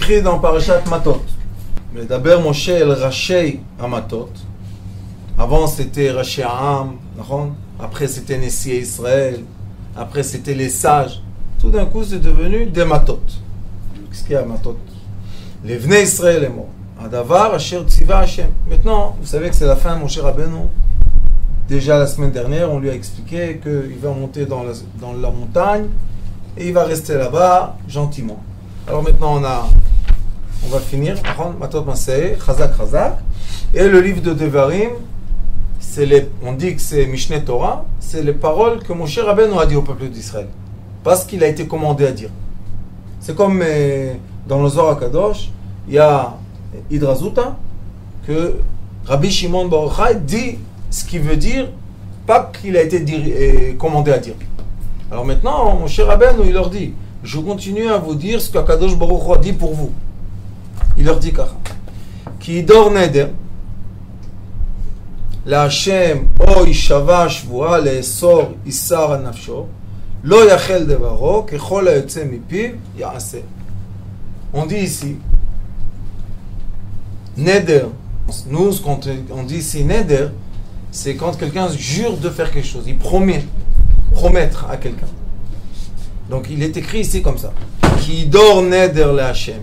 écrit dans Parashat Matot. Mais d'abord, Moshe el Rachei Amatot. Avant, c'était Rachei Ha'am, après, c'était Nessi Israël, après, c'était les sages. Tout d'un coup, c'est devenu des Matot. Qu'est-ce qu'il y a, Matot? Les Vnei Israël est mort. Adavar, Asher Tziva Hashem. Maintenant, vous savez que c'est la fin de Moshe Rabbeinu. Déjà la semaine dernière, on lui a expliqué qu'il va monter dans la montagne et il va rester là-bas gentiment. Alors maintenant, on va finir. Matot Maseh, Chazak Chazak. Et le livre de Devarim, on dit que c'est Mishneh Torah, c'est les paroles que Moshe Rabbeinu a dit au peuple d'Israël. Parce qu'il a été commandé à dire. C'est comme dans le Zohar HaKadosh, il y a Hidrazuta, que Rabbi Shimon Bar Yochai dit ce qui veut dire, pas qu'il a été commandé à dire. Alors maintenant, mon cher Rabbeinu, il leur dit, je continue à vous dire ce qu'Akadosh Baruch Hu a dit pour vous. Il leur dit Kacha. Ki dor neder, la Hashem, o ishava shvua, le esor isar al nafsho, lo yachel devaro, kechol hayotze mipiv, yaaseh. On dit ici, neder, nous, quand on dit ici neder, c'est quand quelqu'un jure de faire quelque chose. Il promettre à quelqu'un. Donc il est écrit ici comme ça. Qui dort neder le Hashem.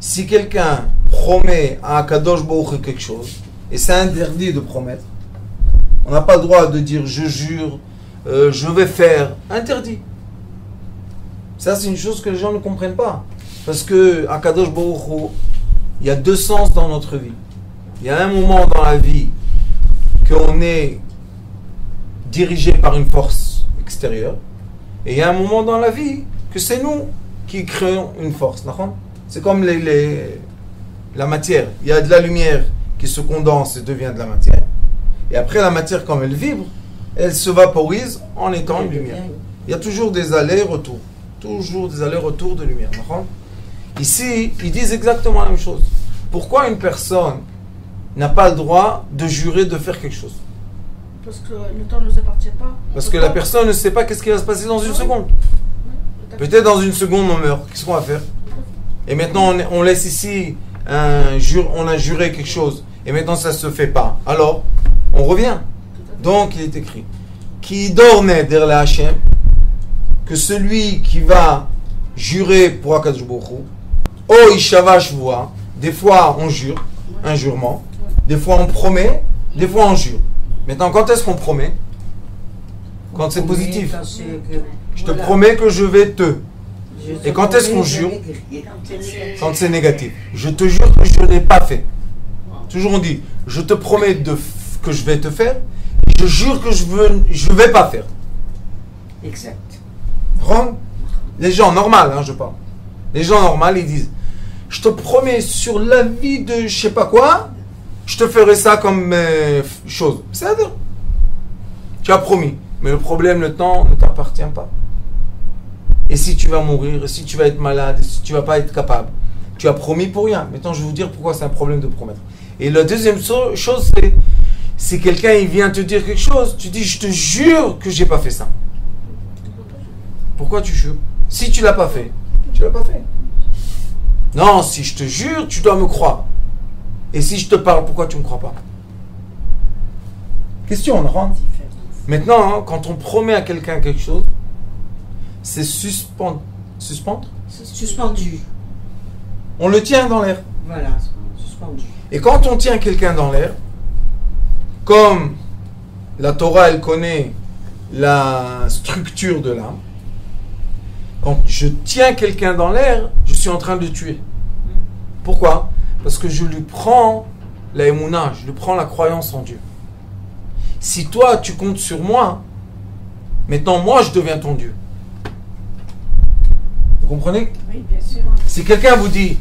Si quelqu'un promet à Kadosh Baruch Hu quelque chose, et c'est interdit de promettre, on n'a pas le droit de dire je jure, je vais faire. Interdit. Ça c'est une chose que les gens ne comprennent pas. Parce que à Kadosh Baruch Hu, il y a deux sens dans notre vie. Il y a un moment dans la vie qu'on est dirigé par une force extérieure, et il y a un moment dans la vie que c'est nous qui créons une force. C'est comme la matière. Il y a de la lumière qui se condense et devient de la matière. Et après, la matière, comme elle vibre, elle se vaporise en étant une lumière. Il y a toujours des allers-retours. Toujours des allers-retours de lumière. Ici, ils disent exactement la même chose. Pourquoi une personne n'a pas le droit de jurer de faire quelque chose? Parce que le temps ne nous appartient pas. Parce que la personne ne sait pas qu'est-ce qui va se passer dans une seconde. Peut-être dans une seconde on meurt. Qu'est-ce qu'on va faire? Et maintenant on laisse ici on a juré quelque chose. Et maintenant ça ne se fait pas. Alors, on revient. Donc il est écrit Ki dor neder le Hashem, que celui qui va jurer pour Akadosh Baruch Hu, o ishava shvua, des fois on jure, un jurement. Des fois on promet, des fois on jure. Maintenant, quand est-ce qu'on promet? Quand c'est positif. Je te promets que je vais te. Et quand est-ce qu'on jure? Quand c'est négatif. Je te jure que je n'ai pas fait. Toujours on dit, je te promets que je vais te faire, et je jure que je vais pas faire. Exact. Les gens normaux, je parle. Les gens normaux, ils disent, je te promets sur la vie de je sais pas quoi, je te ferai ça comme chose. C'est-à-dire, tu as promis. Mais le problème, le temps ne t'appartient pas. Et si tu vas mourir, et si tu vas être malade, et si tu vas pas être capable, tu as promis pour rien. Maintenant, je vais vous dire pourquoi c'est un problème de promettre. Et la deuxième chose, c'est si quelqu'un il vient te dire quelque chose, tu dis, je te jure que j'ai pas fait ça. Pourquoi tu jures? Si tu l'as pas fait, tu l'as pas fait. Non, si je te jure, tu dois me croire. Et si je te parle, pourquoi tu ne me crois pas? Question, on rentre. Maintenant, quand on promet à quelqu'un quelque chose, c'est suspendu. On le tient dans l'air. Voilà, suspendu. Et quand on tient quelqu'un dans l'air, comme la Torah, elle connaît la structure de l'âme, quand je tiens quelqu'un dans l'air, je suis en train de le tuer. Pourquoi? Parce que je lui prends la émouna, je lui prends la croyance en Dieu. Si toi, tu comptes sur moi, maintenant, moi, je deviens ton Dieu. Vous comprenez? Oui, bien sûr. Si quelqu'un vous dit,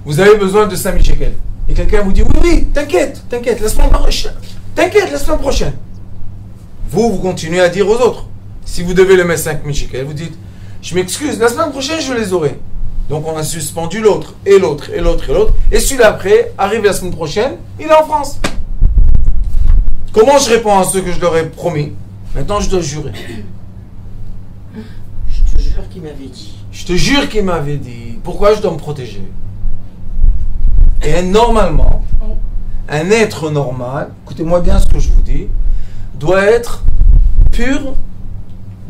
vous avez besoin de 5000 shekels, et quelqu'un vous dit, oui, t'inquiète, la semaine prochaine. Vous continuez à dire aux autres. Si vous devez le mettre 5000 shekels, vous dites, je m'excuse, la semaine prochaine, je les aurai. Donc on a suspendu l'autre, et l'autre. Et celui-là après, arrive la semaine prochaine, il est en France. Comment je réponds à ceux que je leur ai promis? Maintenant je dois jurer. Je te jure qu'il m'avait dit. Je te jure qu'il m'avait dit. Pourquoi je dois me protéger? Et normalement, un être normal, écoutez-moi bien ce que je vous dis, doit être pur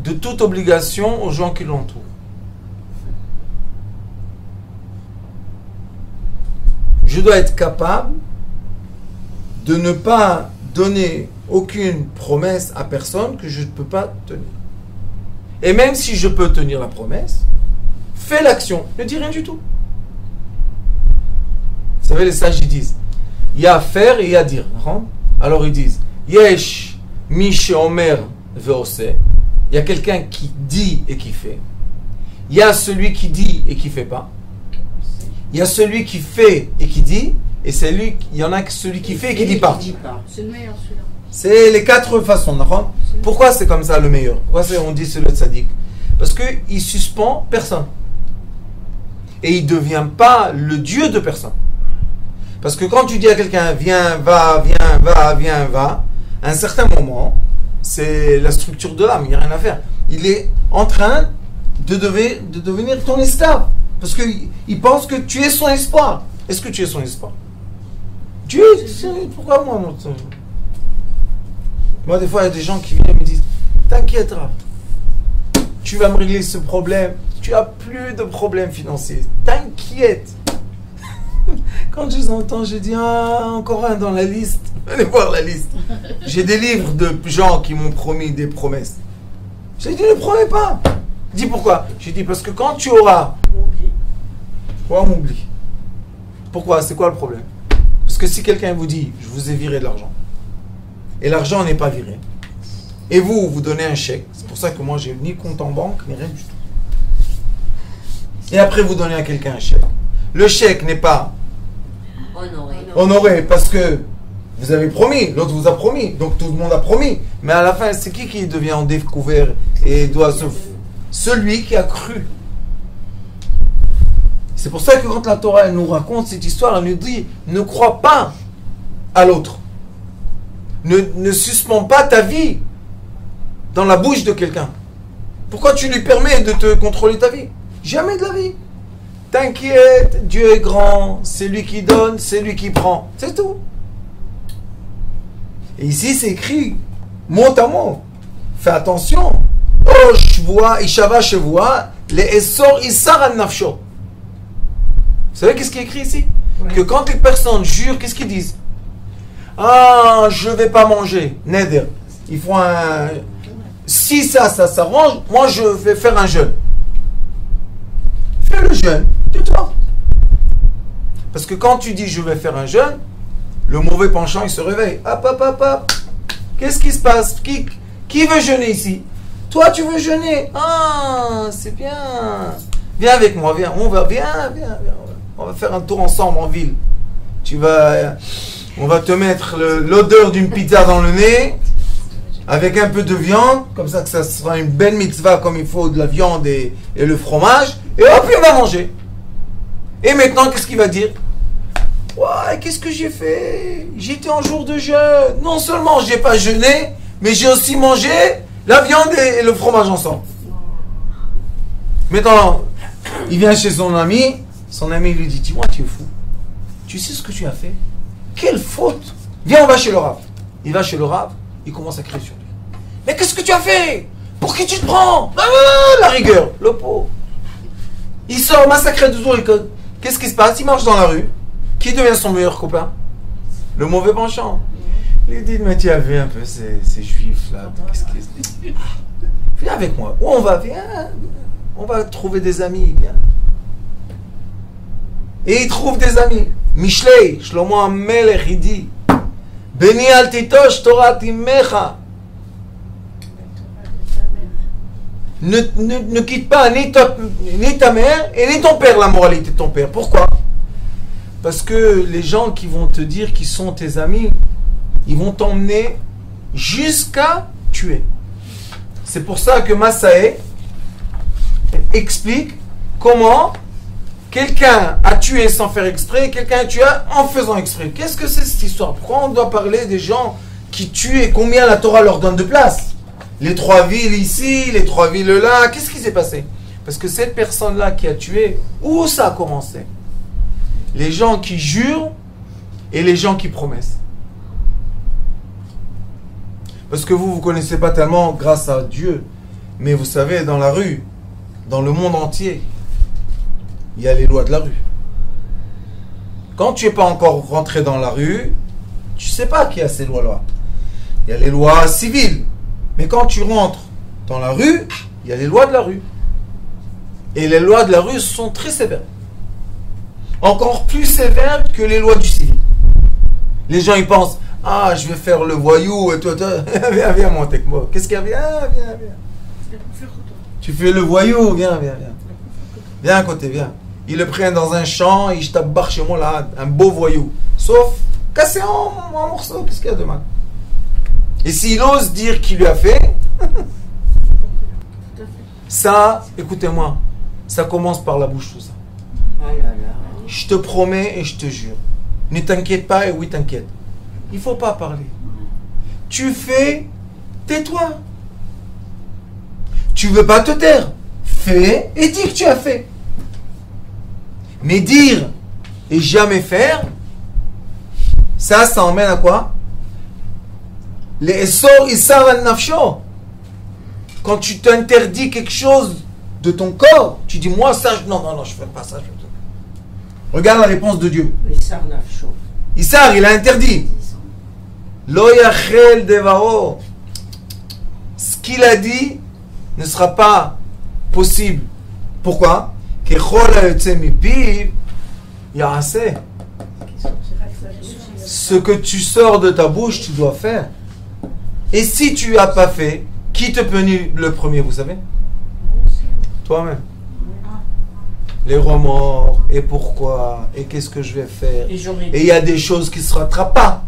de toute obligation aux gens qui l'entourent. Je dois être capable de ne pas donner aucune promesse à personne que je ne peux pas tenir. Et même si je peux tenir la promesse, fais l'action, ne dis rien du tout. Vous savez, les sages ils disent, il y a à faire et il y a à dire. Alors ils disent, Yesh mi sheomer veose. Il y a quelqu'un qui dit et qui fait. Il y a celui qui dit et qui ne fait pas. Il y a celui qui fait et qui dit. Et c'est lui, il y en a que celui qui fait et qui ne dit pas. C'est le meilleur celui-là. C'est les 4 façons. Pourquoi c'est comme ça le meilleur? Pourquoi on dit c'est le tzaddik? Parce qu'il ne suspend personne. Et il ne devient pas le Dieu de personne. Parce que quand tu dis à quelqu'un viens, va, à un certain moment, c'est la structure de l'âme, il n'y a rien à faire. Il est en train de devenir ton esclave. Parce qu'il pense que tu es son espoir. Est-ce que tu es son espoir? Dieu, pourquoi moi? Moi, des fois, il y a des gens qui viennent et me disent t'inquiète, Rav, tu vas me régler ce problème. Tu n'as plus de problème financier. T'inquiète. Quand je les entends, je dis encore un dans la liste. Allez voir la liste. J'ai des livres de gens qui m'ont promis des promesses. J'ai dit ne promets pas. Dis pourquoi? J'ai dit parce que quand tu auras. Quoi, on m'oublie. Pourquoi? C'est quoi le problème? Parce que si quelqu'un vous dit je vous ai viré de l'argent et l'argent n'est pas viré et vous donnez un chèque, c'est pour ça que moi j'ai ni compte en banque ni rien du tout, et après vous donnez à quelqu'un un chèque, le chèque n'est pas honoré parce que vous avez promis, l'autre vous a promis, donc tout le monde a promis, mais à la fin c'est qui devient en découvert et doit celui qui a cru. C'est pour ça que quand la Torah elle nous raconte cette histoire, elle nous dit ne crois pas à l'autre. Ne suspends pas ta vie dans la bouche de quelqu'un. Pourquoi tu lui permets de te contrôler ta vie? Jamais de la vie. T'inquiète, Dieu est grand, c'est lui qui donne, c'est lui qui prend. C'est tout. Et ici c'est écrit mot à mot. Fais attention. Oh, shvoa, ishava shvoa, le essor isar al nafsho. Vous savez qu'est-ce qui est écrit ici? Oui. Que quand les personnes jurent, qu'est-ce qu'ils disent? Ah, je ne vais pas manger. Neder. Ils font un... Si ça s'arrange, moi je vais faire un jeûne. Fais le jeûne, tais-toi. Parce que quand tu dis je vais faire un jeûne, le mauvais penchant il se réveille. Hop. Qu'est-ce qui se passe? Qui veut jeûner ici? Toi tu veux jeûner? Ah, c'est bien. Viens avec moi, viens. Viens. On va faire un tour ensemble en ville. On va te mettre l'odeur d'une pizza dans le nez, avec un peu de viande, comme ça que ça sera une belle mitzvah comme il faut, de la viande et le fromage, et hop, on va manger. Et maintenant, qu'est-ce qu'il va dire? Ouais, qu'est-ce que j'ai fait? J'étais en jour de jeûne. Non seulement j'ai pas jeûné, mais j'ai aussi mangé la viande et le fromage ensemble. Maintenant, il vient chez son ami lui dit, dis-moi, tu es fou. Tu sais ce que tu as fait? Quelle faute! Viens, on va chez le Rav. Il va chez le Rav, il commence à crier sur lui. Mais qu'est-ce que tu as fait? Pour qui tu te prends? La rigueur, le pauvre. Il sort massacré de tout. Qu'est-ce qui se passe? Il marche dans la rue. Qui devient son meilleur copain? Le mauvais penchant. Il dit, mais tu as vu un peu ces juifs là. Qu'est-ce qu'ils disent? Viens avec moi. Où on va? Viens. On va trouver des amis. Viens. Et il trouve des amis. Mishlei, Shlomo HaMelech, il dit Beni al titosh Torah imecha. Ne quitte pas ni ta mère et ni ton père la moralité de ton père. Pourquoi? Parce que les gens qui vont te dire qu'ils sont tes amis, ils vont t'emmener jusqu'à tuer. C'est pour ça que Massaé explique comment quelqu'un a tué sans faire exprès, quelqu'un a tué en faisant exprès. Qu'est-ce que c'est cette histoire? Pourquoi on doit parler des gens qui tuent et combien la Torah leur donne de place? Les 3 villes ici, les 3 villes là, qu'est-ce qui s'est passé? Parce que cette personne-là qui a tué, où ça a commencé? les gens qui jurent et les gens qui promettent. Parce que vous connaissez pas tellement grâce à Dieu. Mais vous savez, dans la rue, dans le monde entier, il y a les lois de la rue. Quand tu n'es pas encore rentré dans la rue, tu ne sais pas qu'il y a ces lois-là. Il y a les lois civiles. Mais quand tu rentres dans la rue, il y a les lois de la rue. Et les lois de la rue sont très sévères. Encore plus sévères que les lois du civil. Les gens, ils pensent, ah, je vais faire le voyou, et toi, viens, monte avec moi. Qu'est-ce qu'il y a? Viens. Tu fais le voyou, viens. Viens à côté, viens. Ils le prennent dans un champ, ils tapent barre chez moi là, un beau voyou. Sauf cassé en morceaux, qu'est-ce qu'il y a de mal? Et s'il ose dire qu'il lui a fait, ça, écoutez-moi, ça commence par la bouche tout ça. Je te promets et je te jure. Ne t'inquiète pas et oui t'inquiète. Il ne faut pas parler. Tu fais, tais-toi. Tu veux pas te taire. Fais et dis que tu as fait. Mais dire et jamais faire, ça emmène à quoi? Les essor isar al nafsho. Quand tu t'interdis quelque chose de ton corps, tu dis moi ça, non, je fais pas ça. Regarde la réponse de Dieu. Isar nafsho. Isar, il a interdit. Lo yachel devaro. Ce qu'il a dit ne sera pas possible. Pourquoi? Ce que tu sors de ta bouche, tu dois faire. Et si tu n'as pas fait, qui te punit le premier, vous savez? Toi-même. Les remords, et pourquoi, et qu'est-ce que je vais faire. Et il y a des choses qui ne se rattrapent pas.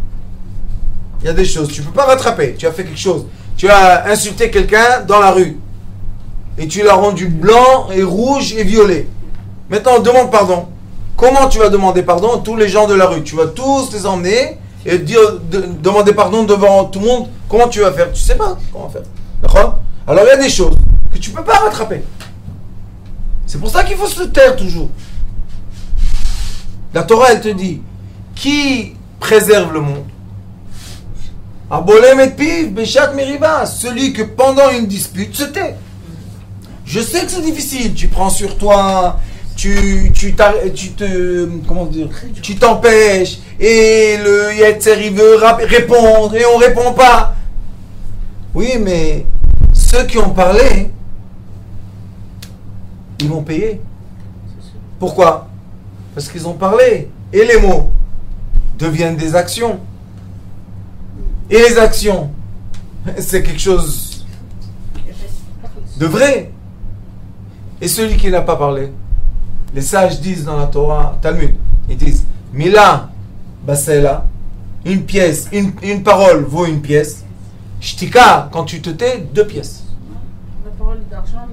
Il y a des choses, tu ne peux pas rattraper. Tu as fait quelque chose. Tu as insulté quelqu'un dans la rue. Et tu l'as rendu blanc et rouge et violet. Maintenant, demande pardon. Comment tu vas demander pardon à tous les gens de la rue? Tu vas tous les emmener et demander pardon devant tout le monde. Comment tu vas faire? Tu ne sais pas comment faire. D'accord? Alors il y a des choses que tu ne peux pas rattraper. C'est pour ça qu'il faut se taire toujours. La Torah, elle te dit, qui préserve le monde? Abolem et piv, béchat meriba, celui que pendant une dispute se tait. Je sais que c'est difficile, tu prends sur toi, tu t'empêches, et le Yetzer il veut répondre, et on ne répond pas. Oui, mais ceux qui ont parlé, ils vont payer. Pourquoi? Parce qu'ils ont parlé, et les mots deviennent des actions. Et les actions, c'est quelque chose de vrai. Et celui qui n'a pas parlé, les sages disent dans la Torah, Talmud, ils disent, Mila basela, une pièce, une parole vaut une pièce. Shtika, quand tu te tais, 2 pièces. La parole est d'argent,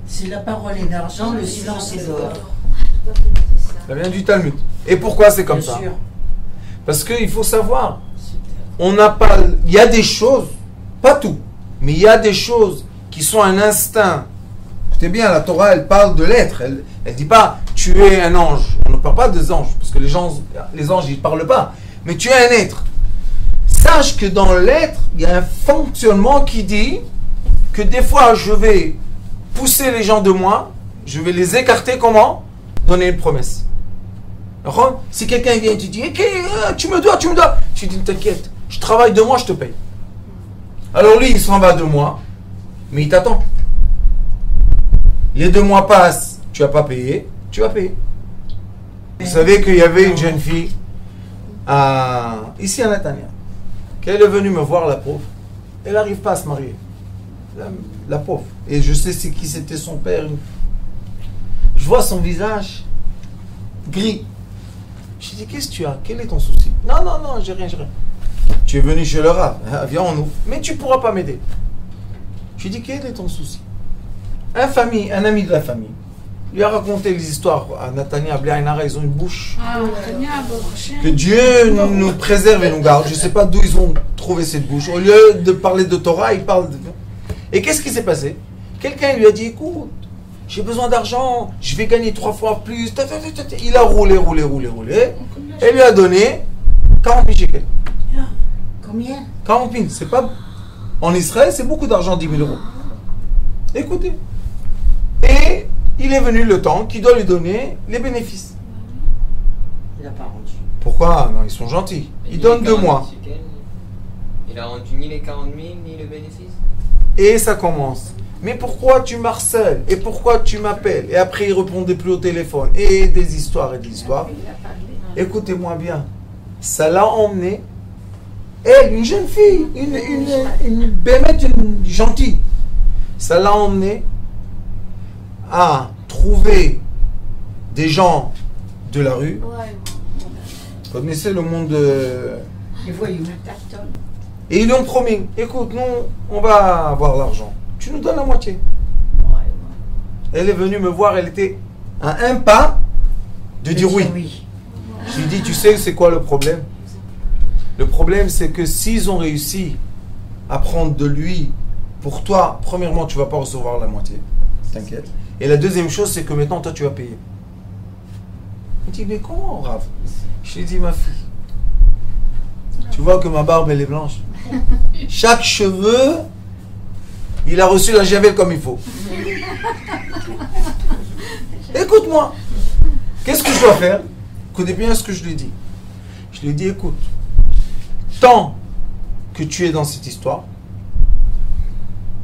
Si la parole est d'argent, le silence est d'or. Ça vient du Talmud. Et pourquoi c'est comme Bien ça? sûr. Parce qu'il faut savoir, on n'a pas, il y a des choses, pas tout, mais il y a des choses qui sont un instinct. Écoutez bien, la Torah, elle parle de l'être. Elle ne dit pas tu es un ange. On ne parle pas des anges, parce que les anges, ils ne parlent pas. Mais tu es un être. Sache que dans l'être, il y a un fonctionnement qui dit que des fois, je vais pousser les gens de moi, je vais les écarter. Comment? Donner une promesse. Alors, si quelqu'un vient et te dit tu me dois. Tu dis t'inquiète, je travaille 2 mois, je te paye. Alors lui, il s'en va 2 mois, mais il t'attend. Les 2 mois passent, tu n'as pas payé, tu vas payer. Vous savez qu'il y avait une jeune fille ici à Netanya, qu'elle est venue me voir, la pauvre. Elle n'arrive pas à se marier. La pauvre. Et je sais qui c'était son père. Je vois son visage gris. Je dis, qu'est-ce que tu as? Quel est ton souci? Non, j'ai rien. Tu es venu chez le Rav, viens on ouvre. Mais tu ne pourras pas m'aider. Je lui dis, quel est ton souci? Un ami de la famille, lui a raconté les histoires à Natania, à Bliainara, ils ont une bouche. Que Dieu nous préserve et nous garde. Je ne sais pas d'où ils ont trouvé cette bouche. Au lieu de parler de Torah, ils parlent de... Et qu'est-ce qui s'est passé? Quelqu'un lui a dit, écoute, j'ai besoin d'argent, je vais gagner 3 fois plus. Il a roulé. Et lui a donné 40 000 shekels. Combien? 40 000, c'est pas... En Israël, c'est beaucoup d'argent, 10 000 euros. Écoutez. Et il est venu le temps qui doit lui donner les bénéfices. Il n'a pas rendu. Pourquoi? Non, ils sont gentils. Ils donnent 2 mois. Il a rendu ni les 40 000 ni le bénéfice. Et ça commence. Mais pourquoi tu m'harcèles? Et pourquoi tu m'appelles? Et après, il répondait plus au téléphone. Et des histoires et des histoires. Écoutez-moi bien. Ça l'a emmené. Elle, une jeune fille, une bémette, une gentille. Ça l'a emmené à trouver des gens de la rue. Vous connaissez le monde de... Les voyous. Et ils lui ont promis, écoute, nous, on va avoir l'argent. Tu nous donnes la moitié. Elle est venue me voir, elle était à un pas de dire oui. Je lui ai dit, tu sais, c'est quoi le problème? Le problème, c'est que s'ils ont réussi à prendre de lui, pour toi, premièrement, tu ne vas pas recevoir la moitié. T'inquiète. Et la deuxième chose, c'est que maintenant, toi, tu vas payer. Il me dit, mais comment, Rav? Je lui ai dit, ma fille, tu vois que ma barbe, elle est blanche. Chaque cheveu, il a reçu la javel comme il faut. Écoute-moi. Qu'est-ce que je dois faire? Écoutez bien ce que je lui dis. Je lui ai dit, écoute, tant que tu es dans cette histoire,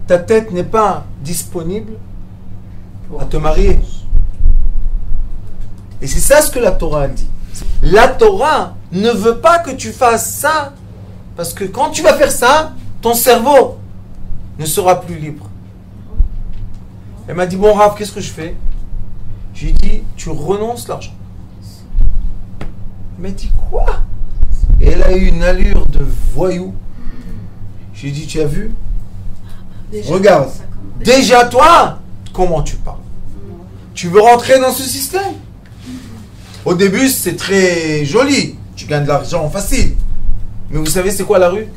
ta tête n'est pas disponible à te marier. Et c'est ça ce que la Torah dit. La Torah ne veut pas que tu fasses ça, parce que quand tu vas faire ça, ton cerveau ne sera plus libre. Elle m'a dit, bon Rav, qu'est-ce que je fais? Je lui ai dit, tu renonces l'argent. Elle m'a dit, quoi? Et elle a eu une allure de voyou. Je lui ai dit, tu as vu? Regarde, déjà toi, comment tu parles? Tu veux rentrer dans ce système? Au début, c'est très joli. Tu gagnes de l'argent facile. Mais vous savez, c'est quoi la rue?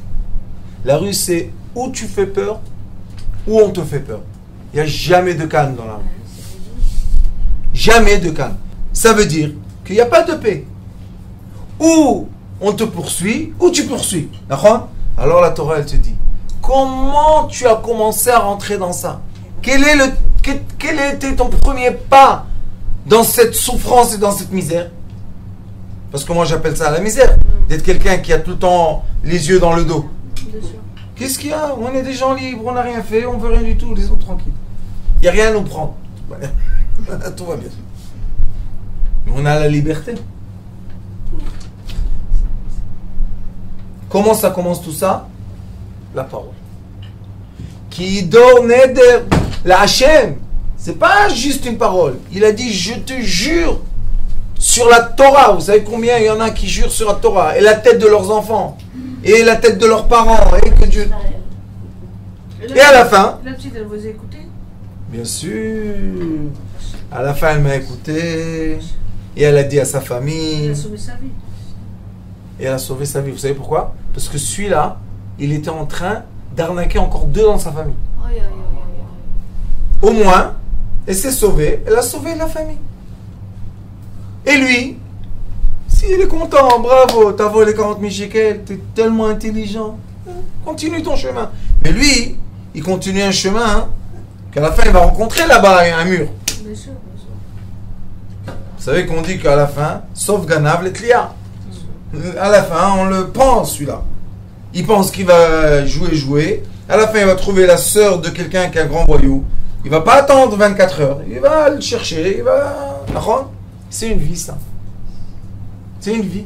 La rue, c'est où tu fais peur, ou on te fait peur. Il n'y a jamais de calme dans la rue. Jamais de calme. Ça veut dire qu'il n'y a pas de paix. Ou on te poursuit, ou tu poursuis. D'accord? Alors la Torah, elle te dit, comment tu as commencé à rentrer dans ça? Quel était ton premier pas dans cette souffrance et dans cette misère? Parce que moi j'appelle ça la misère, d'être quelqu'un qui a tout le temps les yeux dans le dos. Qu'est-ce qu'il y a? On est des gens libres, on n'a rien fait, on veut rien du tout, laissons tranquilles. Il n'y a rien à nous prendre. Tout va bien. Mais on a la liberté. Comment ça commence tout ça? La parole. Qui donne la Hachem. C'est pas juste une parole. Il a dit, je te jure sur la Torah. Vous savez combien il y en a qui jurent sur la Torah? Et la tête de leurs enfants. Et la tête de leurs parents. Et que Dieu... Et à la fin... La petite, elle vous a écouté? Bien sûr. À la fin, elle m'a écouté. Et elle a dit à sa famille... Elle a sauvé sa vie. Et elle a sauvé sa vie. Vous savez pourquoi? Parce que celui-là, il était en train d'arnaquer encore 2 dans sa famille. Au moins, elle s'est sauvée. Elle a sauvé la famille. Et lui, s'il est content, bravo, t'as volé 40 000 shekels, t'es tellement intelligent. Continue ton chemin. Mais lui, il continue un chemin qu'à la fin, il va rencontrer là-bas un mur. Bien sûr, bien sûr. Vous savez qu'on dit qu'à la fin, sauf Ganav, les Tlia. À la fin, on le pense, celui-là. Il pense qu'il va jouer. À la fin, il va trouver la sœur de quelqu'un qui est un grand voyou. Il va pas attendre 24 heures. Il va le chercher. Il va... C'est une vie, ça. C'est une vie.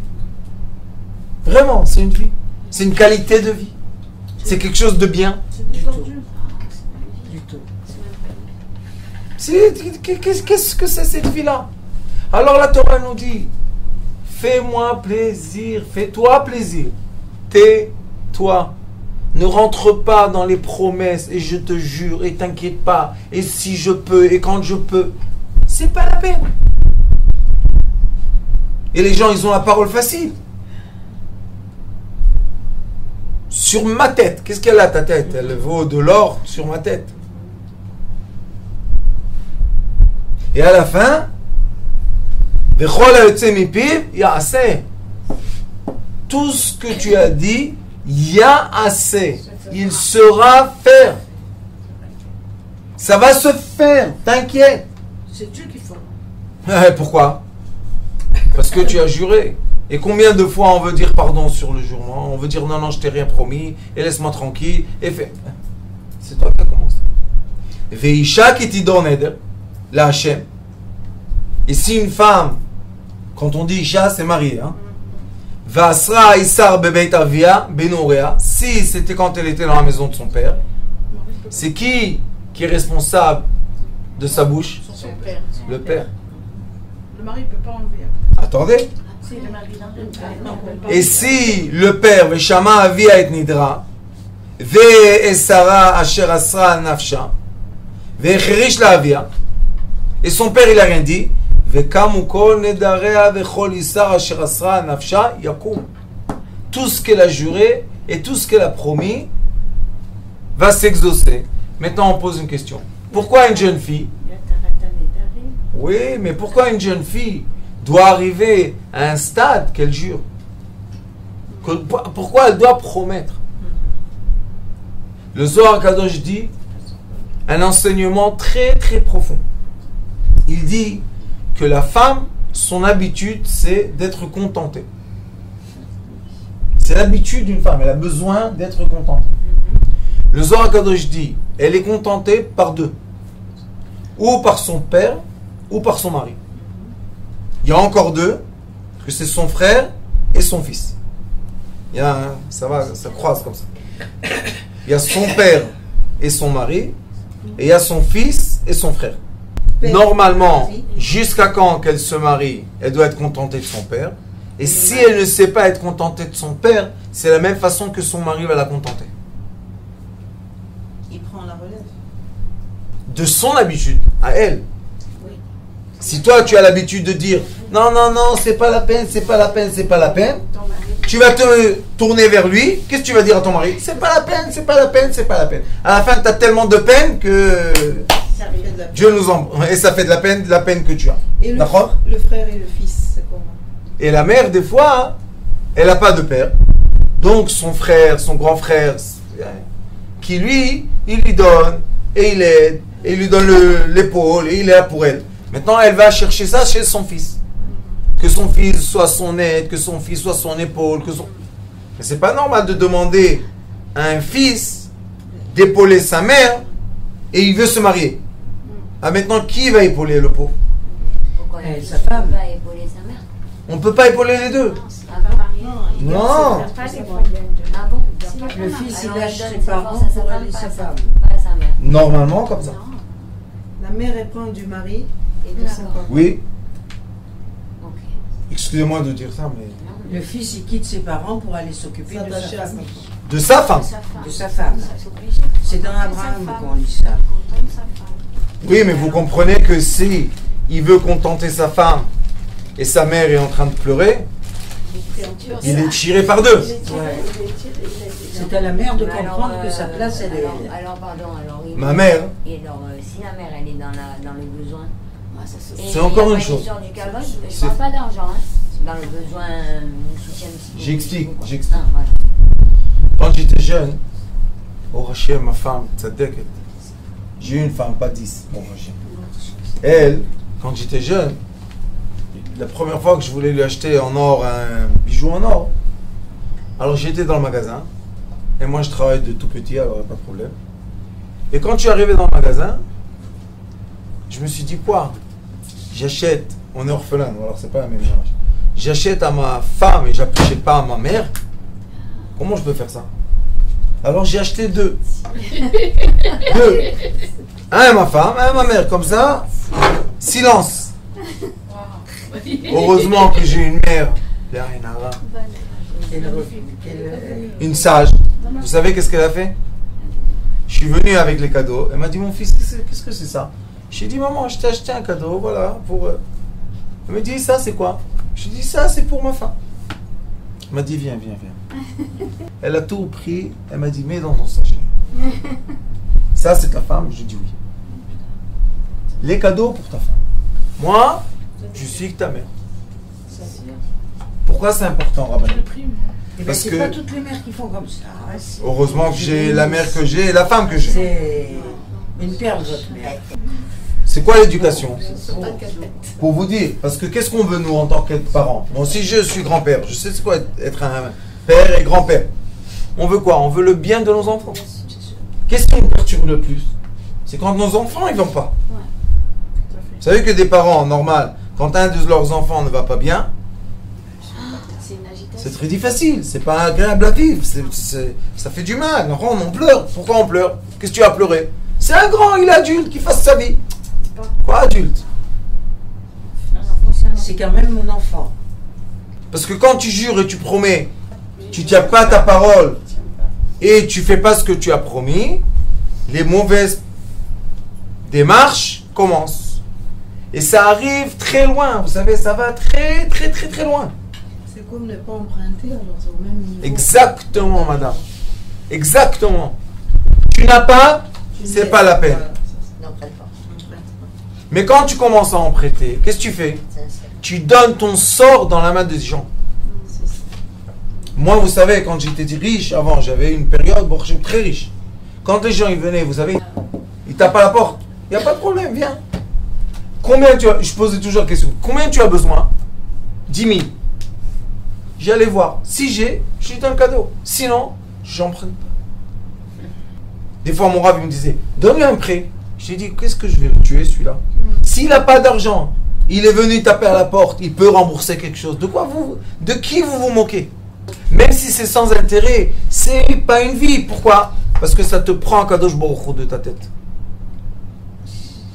Vraiment, c'est une vie. C'est une qualité de vie. C'est quelque chose de bien. C'est distordu. Du tout. Qu'est-ce que c'est cette vie-là? Alors la Torah nous dit, fais-moi plaisir, fais-toi plaisir. Tais-toi. Ne rentre pas dans les promesses et je te jure et t'inquiète pas et si je peux et quand je peux. C'est pas la peine. Et les gens, ils ont la parole facile. Sur ma tête. Qu'est-ce qu'elle a, ta tête? Elle vaut de l'or sur ma tête. Et à la fin, Vechol ha'yotze mipiv ya'aseh. Tout ce que tu as dit, ya'aseh. Il sera fait. Ça va se faire, t'inquiète. C'est Dieu qui fait. Pourquoi? Parce que tu as juré. Et combien de fois on veut dire pardon sur le jurement? On veut dire non, non, je t'ai rien promis, et laisse-moi tranquille, et fais. C'est toi qui as commencé. Veisha qui t'y donne la Hachem. Et si une femme, quand on dit Isha, c'est marié, hein? Vasra Isar bebeit avia benourea. Si c'était quand elle était dans la maison de son père, c'est qui est responsable de sa bouche? Son père. Le père. Le mari ne peut pas enlever. Attendez. Si le mari non, Et si le père, Veshama avia et nidra, Ve'esara asher asra nafsha, Ve'cherish la avia, et son père il a rien dit, Ve'kamu kol nedarea ve'chol isar asher asra nafsha yakum. Tout ce qu'elle a juré et tout ce qu'elle a promis va s'exaucer. Maintenant on pose une question. Pourquoi une jeune fille? Oui, mais pourquoi une jeune fille doit arriver à un stade qu'elle jure? Pourquoi elle doit promettre? Le Zohar Kadosh dit un enseignement très très profond. Il dit que la femme, son habitude, c'est d'être contentée. C'est l'habitude d'une femme, elle a besoin d'être contentée. Le Zohar Kadosh dit, elle est contentée par deux. Ou par son père, ou par son mari. Il y a encore deux, que c'est son frère et son fils. Il y a ça croise comme ça. Il y a son père et son mari, et il y a son fils et son frère. Normalement, jusqu'à quand qu'elle se marie, elle doit être contentée de son père. Et si elle ne sait pas être contentée de son père, c'est la même façon que son mari va la contenter. Il prend la relève. De son habitude, à elle. Si toi tu as l'habitude de dire non, non, non, c'est pas la peine, c'est pas la peine, c'est pas la peine, tu vas te tourner vers lui, qu'est-ce que tu vas dire à ton mari? C'est pas la peine, c'est pas la peine, c'est pas la peine. À la fin, tu as tellement de peine que Dieu nous en... Et ça fait de la peine que tu as. Et le frère et le fils, c'est comment? Et la mère, des fois, elle n'a pas de père. Donc son frère, son grand frère, qui lui, il lui donne, et il aide, et il lui donne l'épaule, et il est là pour elle. Maintenant, elle va chercher ça chez son fils. Que son fils soit son aide, que son fils soit son épaule. Mais c'est pas normal de demander à un fils d'épauler sa mère et il veut se marier. Ah, maintenant, qui va épauler le pauvre? Pourquoi Sa femme. va épauler sa mère? On ne peut pas épauler les deux. Ah bon? Non. Ah bon? Le fils, il Alors, lâche donne ses sa parents force à sa pour femme, aller pas sa à sa- femme. pas à sa mère. Normalement, comme ça. Non. La mère, elle prend du mari et de sa femme. Oui. Ok. Excusez-moi de dire ça, mais... Le fils, il quitte ses parents pour aller s'occuper de sa S'attacher à sa femme. femme. De sa femme. De sa femme. C'est obligé. C'est dans Sa Abraham femme. qu'on lit ça. Content de sa femme. Oui, mais vous comprenez que si il veut contenter sa femme et sa mère est en train de pleurer, il est tiré par deux. C'est à la mère de Mais alors, comprendre que sa place, elle est... alors, pardon, alors... Ma mère, Et alors, si la mère, elle est dans le besoin... Et c'est encore il y a une pas chose. histoire du cabot, je C'est- parle pas d'argent, hein. Dans le besoin du soutien psychologique. J'explique, ou quoi. j'explique. Ah, voilà. quand j'étais jeune, au Hachem, ma femme, tzadeket, j'ai eu une femme, pas 10, au Hachem. Elle, quand j'étais jeune, la première fois que je voulais lui acheter en or un bijou en or, alors j'étais dans le magasin, et moi je travaille de tout petit, alors pas de problème. Et quand je suis arrivé dans le magasin, je me suis dit quoi? J'achète, on est orphelin, alors c'est pas la même chose. J'achète à ma femme et j'achète pas à ma mère. Comment je peux faire ça? Alors j'ai acheté deux. Deux. Un à ma femme, un à ma mère. Comme ça, silence. Heureusement que j'ai une mère, une sage. Vous savez qu'est-ce qu'elle a fait? Je suis venu avec les cadeaux. Elle m'a dit, mon fils, qu'est-ce que c'est ça? J'ai dit, maman, je t'ai acheté un cadeau, voilà, pour... Elle me dit, ça c'est quoi? Je lui ai dit, ça c'est pour ma femme. Elle m'a dit, viens. Elle a tout pris, elle m'a dit, mets dans ton sachet. Ça c'est ta femme? Je lui ai dit oui. Les cadeaux pour ta femme. Moi, je suis que ta mère. Pourquoi c'est important, Rabbi? Je le prie, moi. Eh ben, Parce c'est que- pas toutes les mères qui font comme ça. Heureusement que j'ai la mère que j'ai et la femme que j'ai. C'est une perle, votre mère. C'est quoi l'éducation? Pour vous dire, parce que qu'est-ce qu'on veut nous en tant que parents? Moi aussi je suis grand-père, je sais c'est quoi être un père et grand-père. On veut quoi? On veut le bien de nos enfants. Qu'est-ce qui nous perturbe le plus? C'est quand nos enfants ils vont pas. Vous savez que des parents, normal, quand un de leurs enfants ne va pas bien, C'est une agitation. c'est très difficile, c'est pas agréable à vivre, ça fait du mal, on pleure. Pourquoi on pleure? Qu'est-ce que tu as pleuré? C'est un grand, il est adulte, qu'il fasse sa vie. Quoi adulte? C'est quand même mon enfant. Parce que quand tu jures et tu promets, tu tiens pas ta parole et tu fais pas ce que tu as promis, les mauvaises démarches commencent. Et ça arrive très loin, vous savez, ça va très très très très loin. C'est comme ne pas emprunter, alors c'est au même niveau. Exactement, madame. Exactement. Tu n'as pas, c'est pas la peine. Non, pas le fort. Mais quand tu commences à en prêter, qu'est-ce que tu fais? Tu donnes ton sort dans la main des gens. Moi, vous savez, quand j'étais riche, avant, j'avais une période, bon, j'étais très riche. Quand les gens ils venaient, vous savez, ils tapent à la porte. Il n'y a pas de problème, viens. Combien tu as, je posais toujours la question, combien tu as besoin? 10 000. J'allais voir. Si j'ai, je lui donne le cadeau. Sinon, j'en prends pas. Des fois, mon rab, il me disait, donne-lui un prêt. J'ai dit, qu'est-ce que je vais le tuer, celui-là? S'il n'a pas d'argent, il est venu taper à la porte, il peut rembourser quelque chose. De qui vous vous moquez? Même si c'est sans intérêt, c'est pas une vie. Pourquoi? Parce que ça te prend un kadosh baruch Hu de ta tête.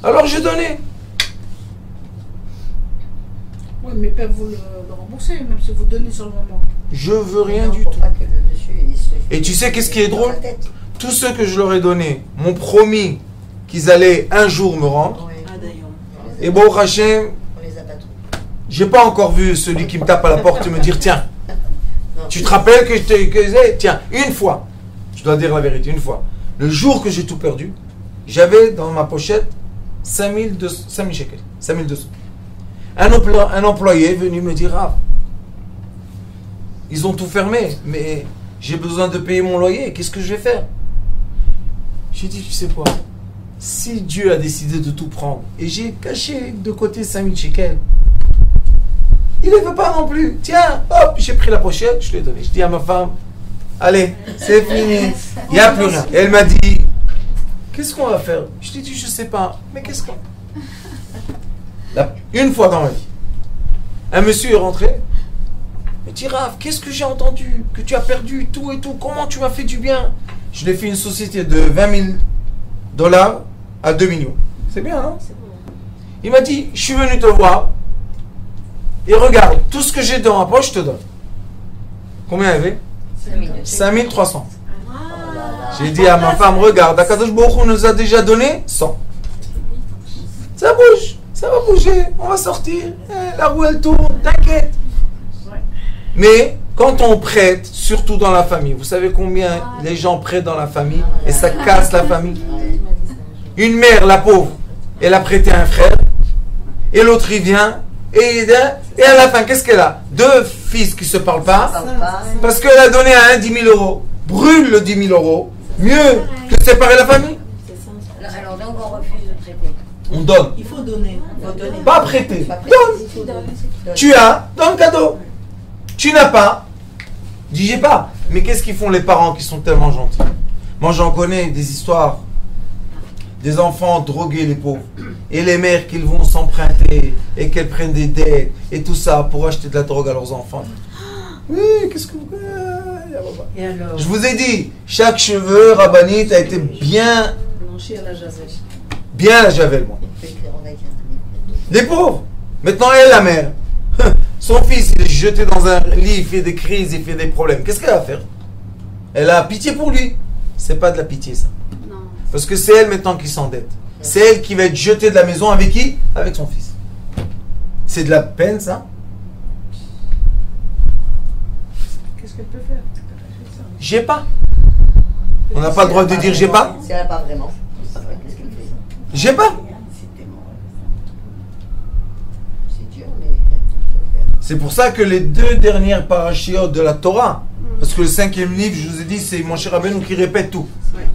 Alors j'ai donné. Oui, mais peuvent vous le rembourser, même si vous donnez sur le moment. Je veux rien Non, du faut tout. pas que le monsieur, il se- Et tu sais qu'est-ce qui est dans drôle? la tête. Tous ceux que je leur ai donnés m'ont promis qu'ils allaient un jour me rendre. Ouais. Ah, d'ailleurs. Et bon, Hachem, On les a pas trop. j'ai pas encore vu celui qui me tape à la porte et me dire tiens, Non. tu te rappelles que je te tiens, une fois, je dois dire la vérité, une fois, le jour que j'ai tout perdu, j'avais dans ma pochette 5 000 shekels, 5200. Un employé est venu me dire ah, ils ont tout fermé, mais j'ai besoin de payer mon loyer, qu'est-ce que je vais faire? J'ai dit, tu sais quoi? Si Dieu a décidé de tout prendre, et j'ai caché de côté 5000 shekels, il ne veut pas non plus. Tiens, hop, j'ai pris la pochette, je l'ai donné. Je dis à ma femme, allez, c'est fini, il n'y a plus rien. Et elle m'a dit, qu'est-ce qu'on va faire? Je lui ai dit, je ne sais pas, mais qu'est-ce qu'on... Une fois dans ma vie, un monsieur est rentré, il me dit, Rav, qu'est-ce que j'ai entendu? Que tu as perdu tout et tout, comment tu m'as fait du bien? Je lui ai fait une société de 20 000 dollars à 2 millions. C'est bien, non? Il m'a dit, je suis venu te voir, et regarde, tout ce que j'ai dans ma poche, je te donne. Combien il y avait? 5300. J'ai dit à ma femme, regarde, Akadosh Baruch Hu nous a déjà donné 100. Ça bouge, ça va bouger, on va sortir, la roue elle tourne, t'inquiète. Mais quand on prête, surtout dans la famille, vous savez combien les gens prêtent dans la famille et ça casse la famille? Une mère, la pauvre, elle a prêté à un frère et l'autre il vient et à la fin, qu'est-ce qu'elle a? Deux fils qui se parlent pas parce qu'elle a donné à un 10 000 euros. Brûle le 10 000 euros, mieux que de séparer la famille. Alors donc on refuse de traiter. On donne, Il faut donner. Faut donner. pas prêter. Pas prêter, Donne. il faut donner. Tu as, donne cadeau. Tu n'as pas, dis j'ai pas. Mais qu'est-ce qu'ils font les parents qui sont tellement gentils? Moi j'en connais des histoires. Des enfants drogués les pauvres. Et les mères qui vont s'emprunter et qu'elles prennent des dettes et tout ça pour acheter de la drogue à leurs enfants. Oui, qu'est-ce que vous... Et alors? Je vous ai dit, chaque cheveu rabbinite a été bien Blanchir la javel. la javel, moi. Il peut écrire avec un- Les pauvres. Maintenant, elle, la mère. Son fils, il est jeté dans un lit, il fait des crises, il fait des problèmes. Qu'est-ce qu'elle va faire? Elle a pitié pour lui. C'est pas de la pitié, ça. Parce que c'est elle maintenant qui s'endette. C'est elle qui va être jetée de la maison avec qui? Avec son fils. C'est de la peine, ça? Qu'est-ce qu'elle peut faire? J'ai pas. On n'a pas le droit de dire j'ai pas? Si elle n'a pas vraiment. Qu'est-ce qu'elle fait? J'ai pas. C'est pour ça que les 2 dernières parachiotes de la Torah, parce que le 5e livre, je vous ai dit, c'est Moshe Rabbeinu qui répète tout.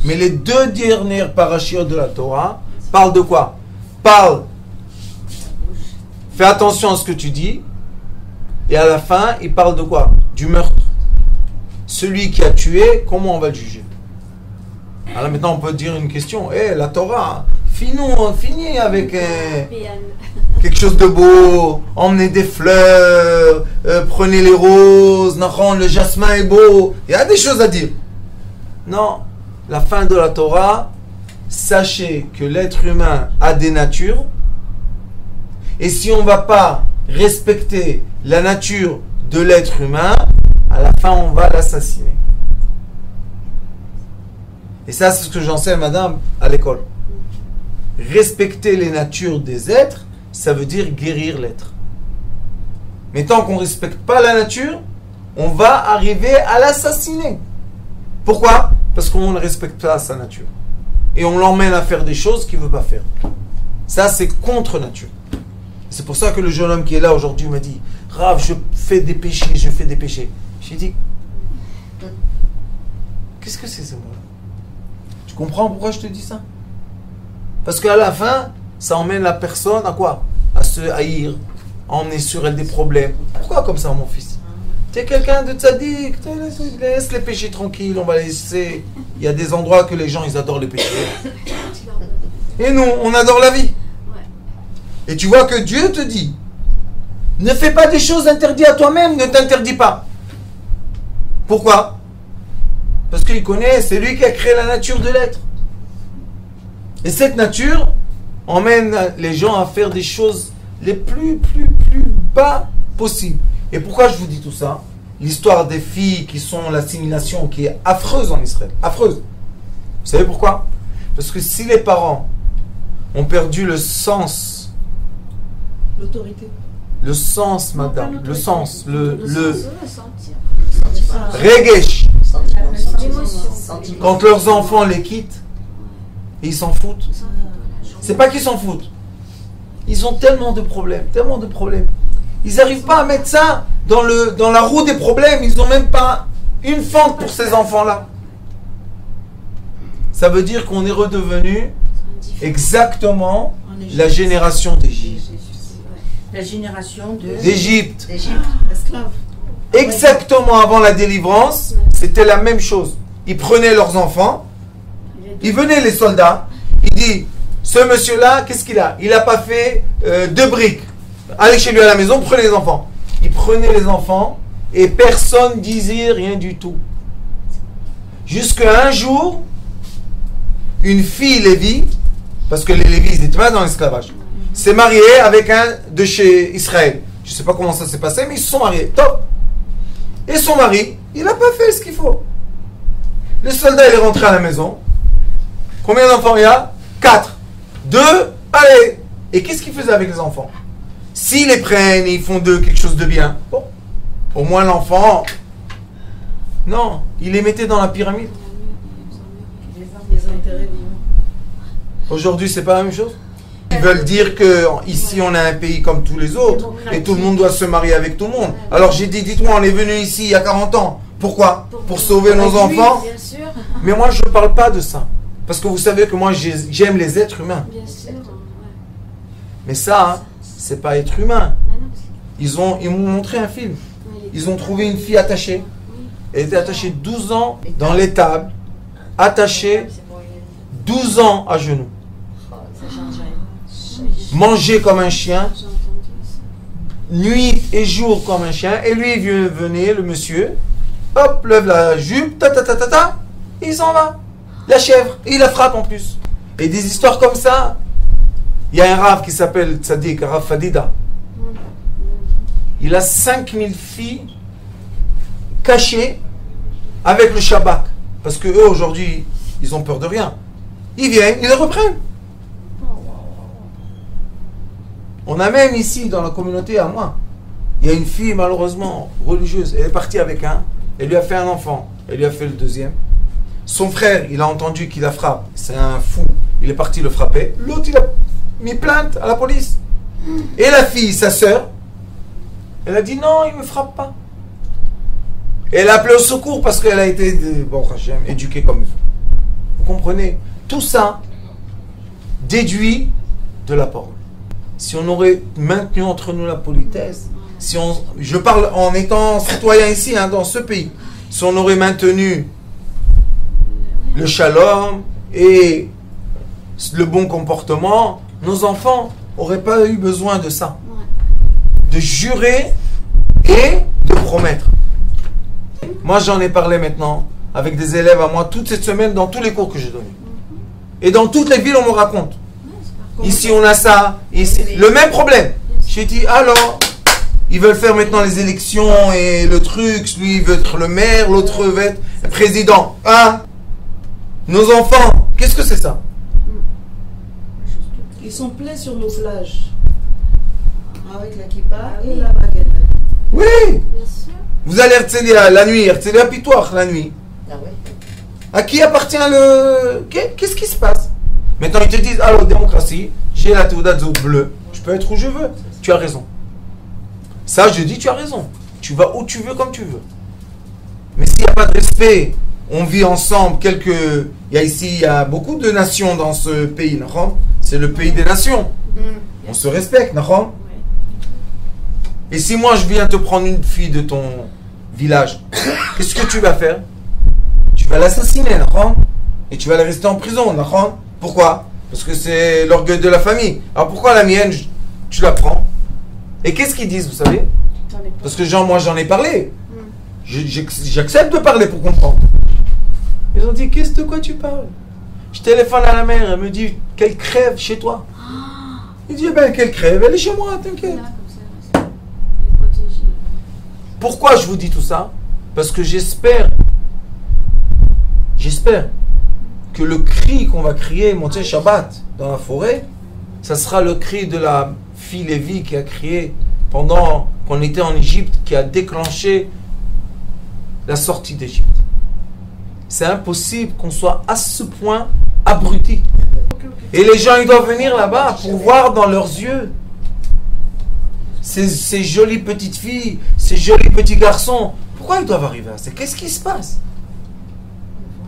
Mais les 2 dernières parachiotes de la Torah parlent de quoi? Parlent, fais attention à ce que tu dis, et à la fin, il parle de quoi? Du meurtre. Celui qui a tué, comment on va le juger? Alors maintenant, on peut dire une question. La Torah, finis avec quelque chose de beau, emmenez des fleurs, prenez les roses, le jasmin est beau. Il y a des choses à dire. Non, la fin de la Torah, sachez que l'être humain a des natures, et si on ne va pas respecter la nature de l'être humain, à la fin on va l'assassiner. Et ça, c'est ce que j'enseigne, madame, à l'école. Respecter les natures des êtres, ça veut dire guérir l'être. Mais tant qu'on ne respecte pas la nature, on va arriver à l'assassiner. Pourquoi? Parce qu'on ne respecte pas sa nature. Et on l'emmène à faire des choses qu'il ne veut pas faire. Ça, c'est contre nature. C'est pour ça que le jeune homme qui est là aujourd'hui m'a dit « Rav, je fais des péchés, je fais des péchés. » J'ai dit « Qu'est-ce que c'est ce mot-là? Tu comprends pourquoi je te dis ça? Parce qu'à la fin, ça emmène la personne à quoi? À se haïr, à emmener sur elle des problèmes. Pourquoi comme ça, mon fils? Tu es quelqu'un de tzaddik, laisse les péchés tranquilles, on va laisser. Il y a des endroits que les gens, ils adorent les péchés. Et nous, on adore la vie. Et tu vois que Dieu te dit, ne fais pas des choses interdites à toi-même, ne t'interdis pas. Pourquoi? Parce qu'il connaît, c'est lui qui a créé la nature de l'être. Et cette nature emmène les gens à faire des choses les plus bas possibles. Et pourquoi je vous dis tout ça? L'histoire des filles qui sont l'assimilation qui est affreuse en Israël. Affreuse. Vous savez pourquoi? Parce que si les parents ont perdu le sens, l'autorité. Le sens, madame, le sens, le sentir. regesh. L'émotion. Quand leurs enfants les quittent, et ils s'en foutent. C'est pas qu'ils s'en foutent. Ils ont tellement de problèmes, tellement de problèmes. Ils n'arrivent pas à mettre ça dans la roue des problèmes. Ils n'ont même pas une fente pour ces enfants-là. Ça veut dire qu'on est redevenu exactement la génération d'Égypte. La génération d'Égypte. Esclaves. Exactement avant la délivrance, c'était la même chose. Ils prenaient leurs enfants, ils venaient les soldats, ils disent, ce monsieur-là, qu'est-ce qu'il a? Il n'a pas fait 2 briques. Allez chez lui à la maison, prenez les enfants. Ils prenaient les enfants et personne ne disait rien du tout. Jusqu'à un jour, une fille Lévi, parce que les Lévis n'étaient pas dans l'esclavage, s'est mariée avec un de chez Israël. Je ne sais pas comment ça s'est passé, mais ils se sont mariés. Top. Et son mari, il n'a pas fait ce qu'il faut. Le soldat, il est rentré à la maison. Combien d'enfants il y a? 4. 2, allez. Et qu'est-ce qu'il faisait avec les enfants? S'ils les prennent et ils font d'eux quelque chose de bien, bon, au moins l'enfant, non, il les mettait dans la pyramide. Les intérêts vivants. Aujourd'hui, c'est pas la même chose. Ils veulent dire que ici on a un pays comme tous les autres et tout le monde doit se marier avec tout le monde. Alors j'ai dit, dites-moi, on est venu ici il y a 40 ans. Pourquoi? Pour sauver nos enfants? Bien sûr. Mais moi je ne parle pas de ça. Parce que vous savez que moi j'aime les êtres humains. Bien sûr. Ouais. Mais ça, c'est pas être humain. Ils m'ont montré un film. Ils ont trouvé une fille attachée. Elle était attachée 12 ans dans l'étable, attachée 12 ans à genoux. Manger comme un chien, nuit et jour comme un chien, et lui il venait, le monsieur, hop, lève la jupe, et il s'en va. La chèvre, et il la frappe en plus. Et des histoires comme ça, il y a un rave qui s'appelle Tzadik, Rav Fadida. Il a 5000 filles cachées avec le Shabbat. Parce que eux aujourd'hui, ils ont peur de rien. Ils viennent, ils les reprennent. On a même ici, dans la communauté à moi, il y a une fille malheureusement religieuse. Elle est partie avec un, elle lui a fait un enfant, elle lui a fait le deuxième. Son frère, il a entendu qu'il la frappe. C'est un fou. Il est parti le frapper. L'autre, il a mis plainte à la police. Et la fille, sa sœur, Elle a dit non, il ne me frappe pas. Et elle a appelé au secours parce qu'elle a été, bon, éduquée comme il faut. Vous comprenez? Tout ça déduit de la parole. Si on aurait maintenu entre nous la politesse, si on, je parle en étant citoyen ici, hein, dans ce pays, si on aurait maintenu le shalom et le bon comportement, nos enfants n'auraient pas eu besoin de ça. De jurer et de promettre. Moi, j'en ai parlé maintenant avec des élèves à moi toute cette semaine dans tous les cours que j'ai donnés. Et dans toutes les villes, on me raconte. Ici, on a ça. Ici, le même problème. J'ai dit, alors, ils veulent faire maintenant les élections et le truc. Lui, il veut être le maire, l'autre veut être le président. Hein? Nos enfants, qu'est-ce que c'est ça? Ils sont pleins sur nos plages. Avec la kippa et la baguette. Oui! Bien sûr. Vous allez Herzliya la nuit, Herzliya Pitoir la nuit. Ah ouais. À qui appartient le... Qu'est-ce qui se passe? Maintenant, ils te disent, alors, démocratie, j'ai la Teudat Zout bleue, je peux être où je veux. Tu as raison. Ça, je dis, tu as raison. Tu vas où tu veux, comme tu veux. Mais s'il n'y a pas de respect, on vit ensemble il y a beaucoup de nations dans ce pays, non? C'est le pays des nations. On se respecte, non? Et si moi, je viens te prendre une fille de ton village, qu'est-ce que tu vas faire? Tu vas l'assassiner, non? Et tu vas la rester en prison, non? Pourquoi? Parce que c'est l'orgueil de la famille. Alors pourquoi la mienne, tu la prends? Et qu'est-ce qu'ils disent, vous savez? Parce que moi j'en ai parlé. J'accepte de parler pour comprendre. Ils ont dit, qu'est-ce de quoi tu parles? Je téléphone à la mère, elle me dit qu'elle crève chez toi. Il dit, ben qu'elle crève, elle est chez moi, t'inquiète. Pourquoi je vous dis tout ça? Parce que j'espère que le cri qu'on va crier Motzei Shabbat dans la forêt, ça sera le cri de la fille Lévi qui a crié pendant qu'on était en Égypte, qui a déclenché la sortie d'Égypte. C'est impossible qu'on soit à ce point abruti. Et les gens, ils doivent venir là-bas pour voir dans leurs yeux ces jolies petites filles, ces jolis petits garçons. Pourquoi ils doivent arriver à ça? Qu'est-ce qui se passe?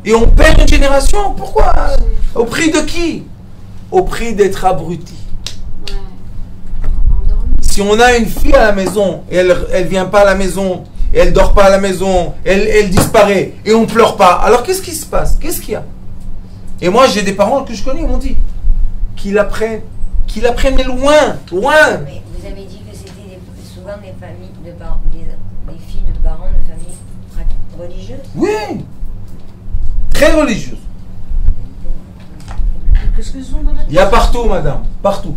Et on perd une génération. Pourquoi? Au prix de qui? Au prix d'être abruti. Si on a une fille à la maison et elle vient pas à la maison, et elle dort pas à la maison, elle disparaît et on pleure pas, alors qu'est-ce qui se passe? Qu'est-ce qu'il y a? Et moi j'ai des parents que je connais, ils m'ont dit qu'ils apprennent mais loin. Mais vous avez dit que c'était souvent des familles de parents, des filles de parents de familles religieuses. Oui, très religieuses. Qu'est-ce qu'ils ont dans la tête? Il y a partout, madame, partout.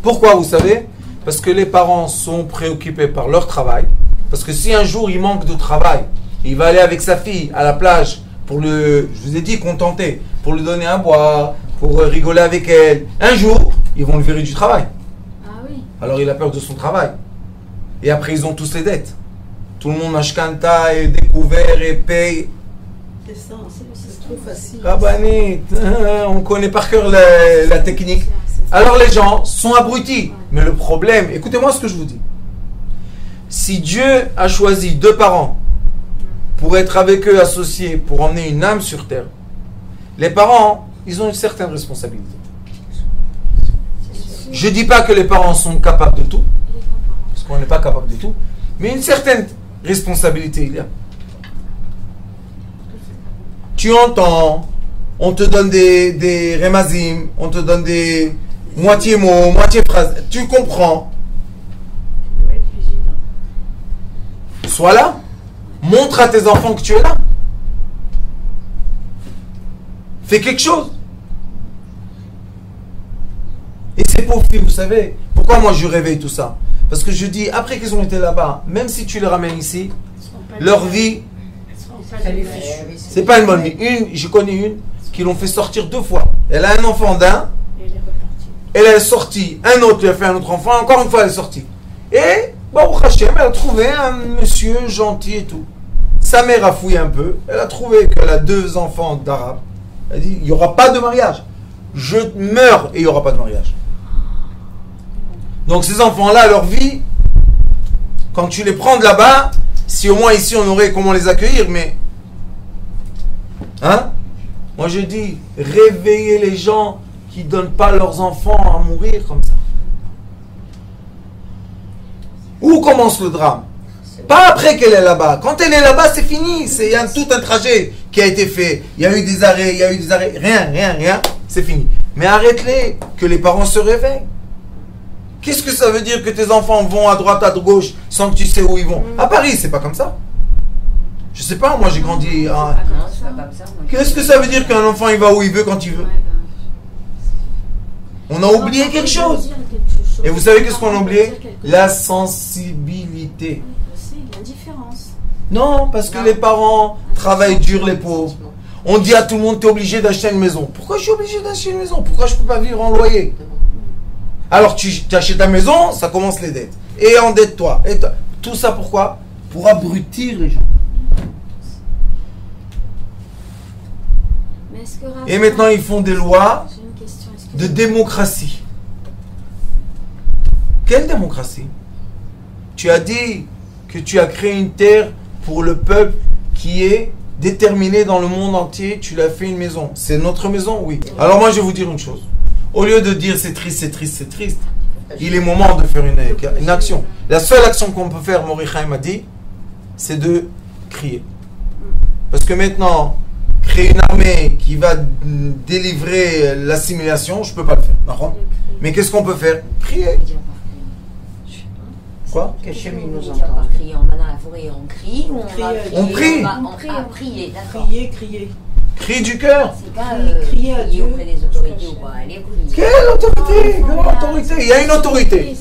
Pourquoi, vous savez? Parce que les parents sont préoccupés par leur travail. Parce que si un jour il manque de travail, il va aller avec sa fille à la plage pour je vous ai dit, contenter, pour lui donner à boire, pour rigoler avec elle. Un jour, ils vont le virer du travail. Ah oui. Alors il a peur de son travail. Et après, ils ont tous les dettes. Tout le monde mashkanta est découvert et paye. C'est ça, c'est trop facile. Rabbanit, on connaît par cœur la technique. Alors les gens sont abrutis. Mais le problème, écoutez-moi ce que je vous dis. Si Dieu a choisi deux parents pour être avec eux associés, pour emmener une âme sur terre, les parents, ils ont une certaine responsabilité. Je ne dis pas que les parents sont capables de tout, parce qu'on n'est pas capable de tout, mais une certaine responsabilité il y a. Tu entends, on te donne des remazim, on te donne des moitié mots, moitié phrases, tu comprends. Sois là, montre à tes enfants que tu es là. Fais quelque chose. Et ces pauvres filles, vous savez, pourquoi moi je réveille tout ça? Parce que je dis, après qu'ils ont été là-bas, même si tu les ramènes ici, leur vie, c'est pas une bonne vie. Je connais une qui l'ont fait sortir 2 fois. Elle a un enfant d'un, elle est sortie, un autre lui a fait un autre enfant, encore une fois elle est sortie. Et, Baruch Hashem, elle a trouvé un monsieur gentil et tout. Sa mère a fouillé un peu, elle a trouvé qu'elle a 2 enfants d'arabes. Elle a dit, il n'y aura pas de mariage. Je meurs et il n'y aura pas de mariage. Donc ces enfants-là, leur vie, quand tu les prends de là-bas, si au moins ici on aurait comment les accueillir, mais... Hein? Moi je dis, réveillez les gens qui ne donnent pas leurs enfants à mourir comme ça. Où commence le drame? Pas après qu'elle est là-bas. Quand elle est là-bas, c'est fini. Il y a tout un trajet qui a été fait. Il y a eu des arrêts, Rien. C'est fini. Mais arrête-les, que les parents se réveillent. Qu'est-ce que ça veut dire que tes enfants vont à droite, à gauche, sans que tu sais où ils vont? À Paris, c'est pas comme ça. Je sais pas, moi j'ai grandi... Non, c'est pas comme ça. Qu'est-ce que ça veut dire qu'un enfant il va où il veut quand il veut? On a oublié quelque chose. Et vous savez qu'est-ce qu'on a oublié? La sensibilité. L'indifférence. Non, parce que les parents travaillent dur, les pauvres. On dit à tout le monde, tu es obligé d'acheter une maison. Pourquoi je suis obligé d'acheter une maison? Pourquoi je ne peux pas vivre en loyer? Alors tu achètes ta maison, ça commence les dettes. Et endette-toi. Tout ça pourquoi? Pour abrutir les gens. Mais est-ce que Et maintenant ils font des lois J'ai une question, de démocratie. Quelle démocratie? Tu as dit que tu as créé une terre pour le peuple qui est déterminé dans le monde entier. Tu l'as fait une maison. C'est notre maison? Oui. Alors moi je vais vous dire une chose. Au lieu de dire c'est triste, il est moment de faire une action. La seule action qu'on peut faire, Mordechai m'a dit, c'est de crier. Parce que maintenant, créer une armée qui va délivrer l'assimilation, je ne peux pas le faire. D'accord? Mais qu'est-ce qu'on peut faire? Crier. Quoi? Que Hachem il nous On entend. par crier, on va dans la forêt et on crie ou on Crie, va on prie. prier, d'accord. Crier. Cri du cœur. C'est pas Crier à Dieu. auprès des autorités ou quoi. Allez, prier. Quelle autorité? Quelle autorité? Il y a une autorité.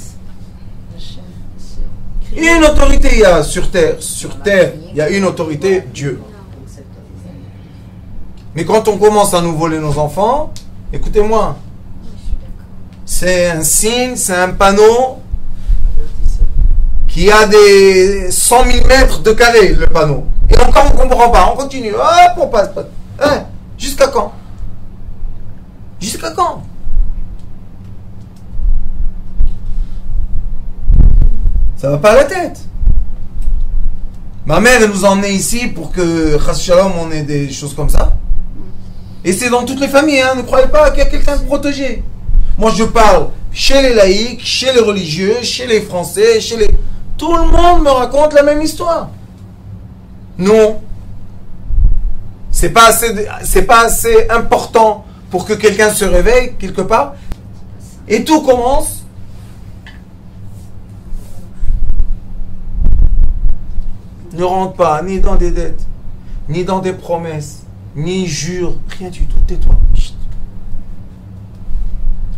Il y a une autorité, il y a sur terre. Sur terre, il y a une autorité, Dieu. Mais quand on commence à nous voler nos enfants, écoutez-moi, c'est un signe, c'est un panneau qui a des 100 000 mètres de carré, le panneau. Et encore on ne comprend pas, on continue. Hop, on passe. Hein? Jusqu'à quand? Jusqu'à quand? Ça va pas à la tête. Ma mère, elle nous a emmenés ici pour que, chas shalom, on ait des choses comme ça. Et c'est dans toutes les familles, hein. Ne croyez pas qu'il y a quelqu'un de protégé. Moi, je parle chez les laïcs, chez les religieux, chez les Français, chez les... Tout le monde me raconte la même histoire. Non. C'est pas assez important pour que quelqu'un se réveille quelque part. Et tout commence. Ne rentre pas ni dans des dettes, ni dans des promesses, ni jure, rien du tout. Tais-toi. Chut.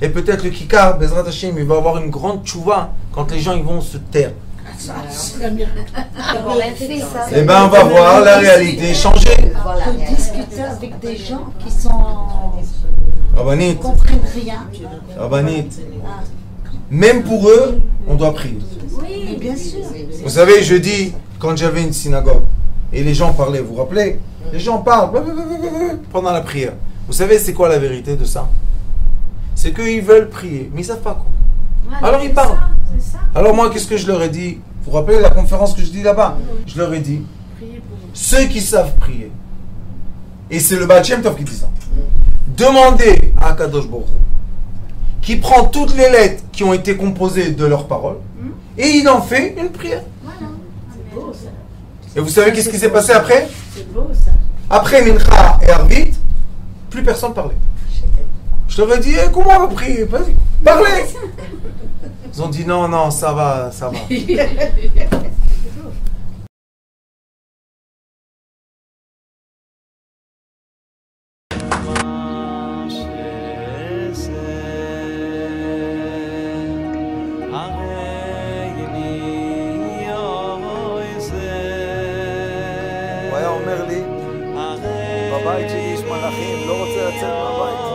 Et peut-être le Kikar, Bezrat Hashem, il va avoir une grande tchouva quand les gens ils vont se taire. Très bien. On a fait ça. Eh bien, on va voir la réalité changer. Voilà. faut discuter avec des gens qui sont Rabbanit, comprennent rien. Rabbanit, même pour eux, on doit prier. Oui, bien sûr. Vous savez, jeudi, quand j'avais une synagogue, et les gens parlaient, vous vous rappelez? Les gens parlent pendant la prière. Vous savez, c'est quoi la vérité de ça? C'est qu'ils veulent prier, mais ils ne savent pas quoi. Voilà, Alors ils c'est parlent. ça, c'est ça. Alors moi, qu'est-ce que je leur ai dit? Vous vous rappelez la conférence que je dis là-bas? Je leur ai dit, Priez pour eux. ceux qui savent prier, et c'est le Baal Shem Tov qui dit ça, demandez à Kadosh Baruch Hu, qui prend toutes les lettres qui ont été composées de leurs paroles, et il en fait une prière. Voilà. C'est beau ça. Et vous savez qu'est-ce qui s'est passé après? C'est beau ça. Après Mincha et Arvit, plus personne parlait. Je leur ai dit, comment on va prier? Vas-y, parlez! Ils ont dit, non, ça va. הוא היה אומר לי, בבית שלי יש מלאכים, לא רוצה לצאת מהבית.